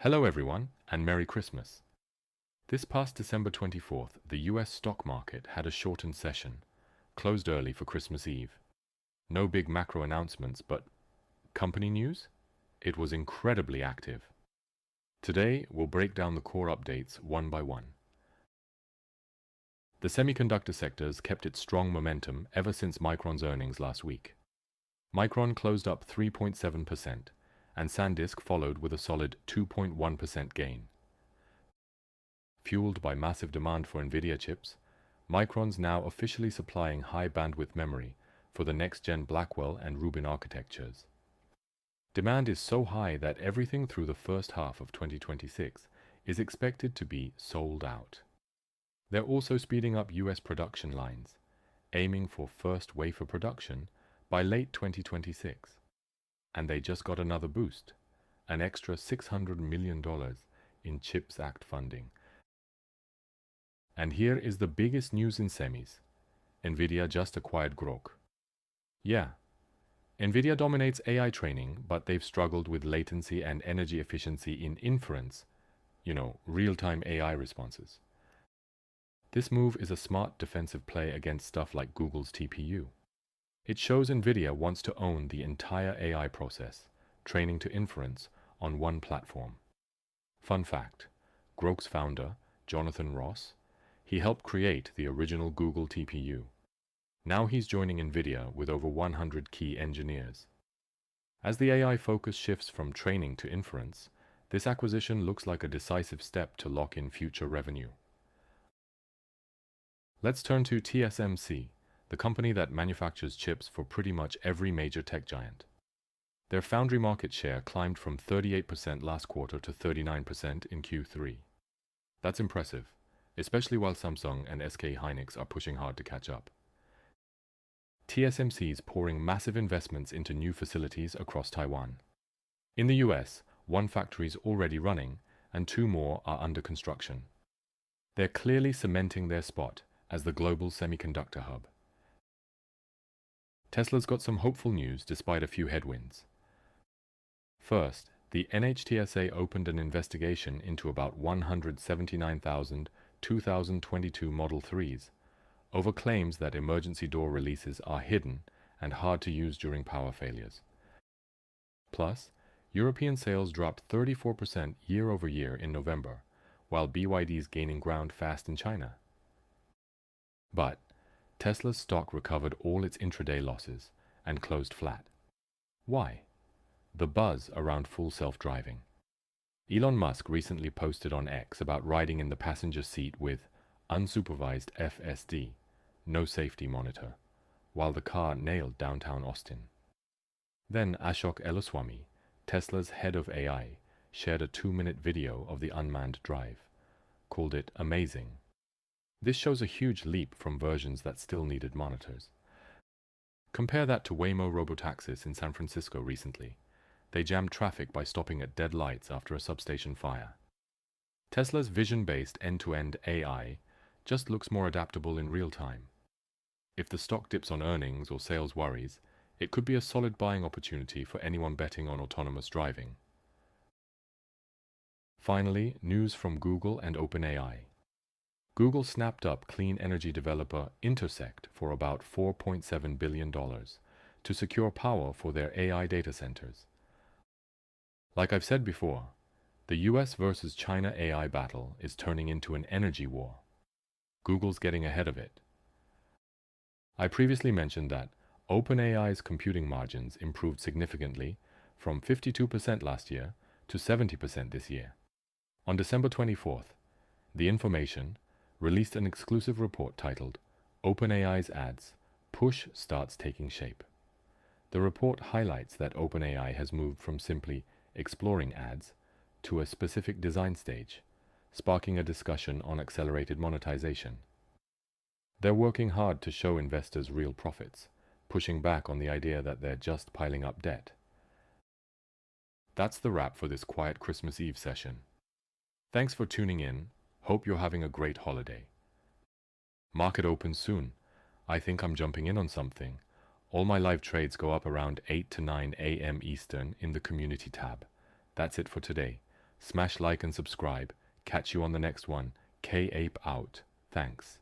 Hello everyone, and Merry Christmas. This past December 24th, the US stock market had a shortened session, closed early for Christmas Eve. No big macro announcements, but company news? It was incredibly active. Today, we'll break down the core updates one by one. The semiconductor sectors kept its strong momentum ever since Micron's earnings last week. Micron closed up 3.7%, and SanDisk followed with a solid 2.1% gain. Fueled by massive demand for Nvidia chips, Micron's now officially supplying high-bandwidth memory for the next-gen Blackwell and Rubin architectures. Demand is so high that everything through the first half of 2026 is expected to be sold out. They're also speeding up US production lines, aiming for first wafer production by late 2026. And they just got another boost, an extra $600 million in CHIPS Act funding. And here is the biggest news in semis. Nvidia just acquired Grok. Yeah, Nvidia dominates AI training, but they've struggled with latency and energy efficiency in inference, real-time AI responses. This move is a smart defensive play against stuff like Google's TPU. It shows Nvidia wants to own the entire AI process, training to inference, on one platform. Fun fact, Grok's founder, Jonathan Ross, he helped create the original Google TPU. Now he's joining Nvidia with over 100 key engineers. As the AI focus shifts from training to inference, this acquisition looks like a decisive step to lock in future revenue. Let's turn to Tsmc, the company that manufactures chips for pretty much every major tech giant. Their foundry market share climbed from 38% last quarter to 39% in Q3. That's impressive, especially while Samsung and SK Hynix are pushing hard to catch up. TSMC is pouring massive investments into new facilities across Taiwan. In the US, one factory is already running, and 2 more are under construction. They're clearly cementing their spot as the global semiconductor hub. Tesla's got some hopeful news despite a few headwinds. First, the NHTSA opened an investigation into about 179,000 2022 Model 3s over claims that emergency door releases are hidden and hard to use during power failures. Plus, European sales dropped 34% year-over-year in November, while BYD is gaining ground fast in China. But Tesla's stock recovered all its intraday losses and closed flat. Why? The buzz around full self-driving. Elon Musk recently posted on X about riding in the passenger seat with unsupervised FSD, no safety monitor, while the car nailed downtown Austin. Then Ashok Elluswamy, Tesla's head of AI, shared a 2-minute video of the unmanned drive, called it amazing. This shows a huge leap from versions that still needed monitors. Compare that to Waymo robotaxis in San Francisco recently. They jammed traffic by stopping at dead lights after a substation fire. Tesla's vision-based end-to-end AI just looks more adaptable in real time. If the stock dips on earnings or sales worries, it could be a solid buying opportunity for anyone betting on autonomous driving. Finally, news from Google and OpenAI. Google snapped up clean energy developer Intersect for about $4.7 billion to secure power for their AI data centers. Like I've said before, the US versus China AI battle is turning into an energy war. Google's getting ahead of it. I previously mentioned that OpenAI's computing margins improved significantly from 52% last year to 70% this year. On December 24th, The Information released an exclusive report titled OpenAI's Ads Push Starts Taking Shape. The report highlights that OpenAI has moved from simply exploring ads to a specific design stage, sparking a discussion on accelerated monetization. They're working hard to show investors real profits, pushing back on the idea that they're just piling up debt. That's the wrap for this quiet Christmas Eve session. Thanks for tuning in. Hope you're having a great holiday. Market opens soon. I think I'm jumping in on something. All my live trades go up around 8 to 9 a.m. Eastern in the community tab. That's it for today. Smash like and subscribe. Catch you on the next one. K-Ape out. Thanks.